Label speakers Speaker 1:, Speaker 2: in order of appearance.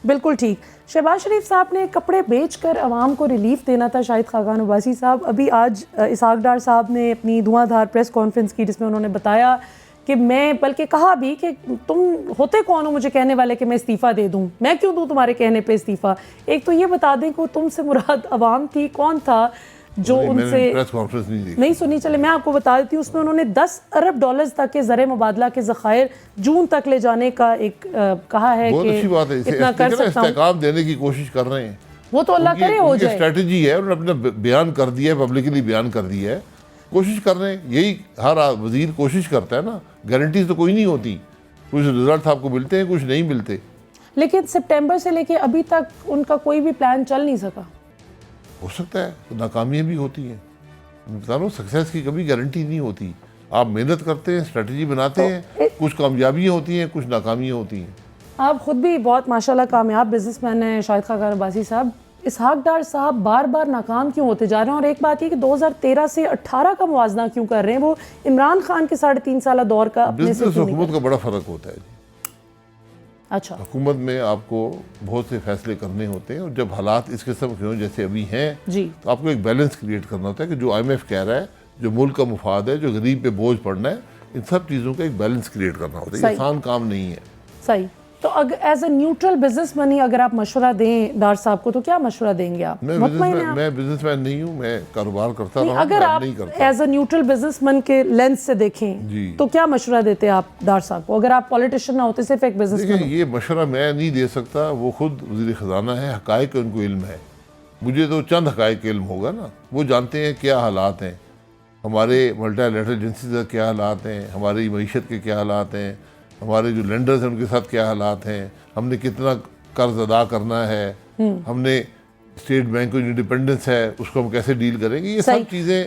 Speaker 1: بالکل ٹھیک. شہباز شریف صاحب نے کپڑے بیچ کر عوام کو ریلیف دینا تھا. شاہد خاقان عباسی صاحب, ابھی آج اسحاق ڈار صاحب نے اپنی دھواں دھار پریس کانفرنس کی جس میں انہوں نے بتایا کہ میں, بلکہ کہا بھی کہ تم ہوتے کون ہو مجھے کہنے والے کہ میں استعفیٰ دے دوں, میں کیوں دوں تمہارے کہنے پہ استعفیٰ. ایک تو یہ بتا دیں کہ تم سے مراد عوام تھی, کون تھا جو ان سے نہیں سنی. چلے میں آپ کو بتا دیتی ہوں, اس میں انہوں نے $10 ارب تک کے زر مبادلہ کے ذخائر جون تک لے جانے کا ایک کہا ہے کہ اتنا کر سکتا ہوں.
Speaker 2: استحکام دینے کی کوشش کر رہے ہیں,
Speaker 1: وہ تو اللہ کرے ہو جائے.
Speaker 2: اسٹریٹجی ہے, انہوں نے اپنا بیان کر دیا ہے, پبلکلی بیان کر دیا ہے, کوشش کر رہے ہیں. یہی ہر وزیر کوشش کرتا ہے نا, گارنٹیز تو کوئی نہیں ہوتی, کچھ رزلٹ آپ کو ملتے ہیں, کچھ نہیں ملتے.
Speaker 1: لیکن سپٹمبر سے لے کے ابھی تک ان کا کوئی بھی پلان چل نہیں سکا.
Speaker 2: ہو سکتا ہے ناکامیاں بھی ہوتی ہیں, میں بتا رہا ہوں سکسیس کی کبھی گارنٹی نہیں ہوتی. آپ محنت کرتے ہیں, اسٹریٹجی بناتے ہیں, کچھ کامیابیاں ہوتی ہیں, کچھ ناکامیاں ہوتی ہیں.
Speaker 1: آپ خود بھی بہت ماشاءاللہ کامیاب بزنس مین ہیں شاہد خاقان عباسی صاحب. اسحاق ڈار صاحب بار بار ناکام کیوں ہوتے جا رہے ہیں؟ اور ایک بات یہ کہ 2013 سے 18 کا موازنہ کیوں کر رہے ہیں؟ وہ عمران خان کے 3.5 سالہ دور کا اپنے سے
Speaker 2: بزنس حکومت کا بڑا فرق ہوتا ہے جی.
Speaker 1: اچھا,
Speaker 2: حکومت میں آپ کو بہت سے فیصلے کرنے ہوتے ہیں, اور جب حالات اس قسم کے ہوں جیسے ابھی ہیں
Speaker 1: جی,
Speaker 2: تو آپ کو ایک بیلنس کریٹ کرنا ہوتا ہے کہ جو IMF کہہ رہا ہے, جو ملک کا مفاد ہے, جو غریب پہ بوجھ پڑنا ہے, ان سب چیزوں کا ایک بیلنس کریٹ کرنا ہوتا ہے. یہ آسان کام نہیں ہے.
Speaker 1: صحیح. تو اگر as a neutral business man اگر آپ مشورہ دیں ڈار صاحب کو تو کیا مشورہ دیں گے آپ؟
Speaker 2: میں بزنس مین نہیں ہوں, میں کاروبار کرتا رہا ہوں.
Speaker 1: اگر آپ as a neutral business man کے لینس سے دیکھیں تو کیا مشورہ دیتے آپ ڈار صاحب کو, اگر آپ پولیٹیشین نہ ہوتے, صرف ایک بزنس مین؟
Speaker 2: دیکھیں, یہ مشورہ میں نہیں دے سکتا, وہ خود وزیر خزانہ ہے, حقائق ان کو علم ہے. مجھے تو چند حقائق علم ہوگا نا, وہ جانتے ہیں کیا حالات ہیں, ہمارے ملٹی لیٹرل ایجنسیز کا کیا حالات ہیں, ہماری معیشت کے کیا حالات ہیں, ہمارے جو لینڈرز ہیں ان کے ساتھ کیا حالات ہیں, ہم نے کتنا قرض ادا کرنا ہے, ہم نے اسٹیٹ بینک کو جو ڈیپینڈنس ہے اس کو ہم کیسے ڈیل کریں گے, یہ سب چیزیں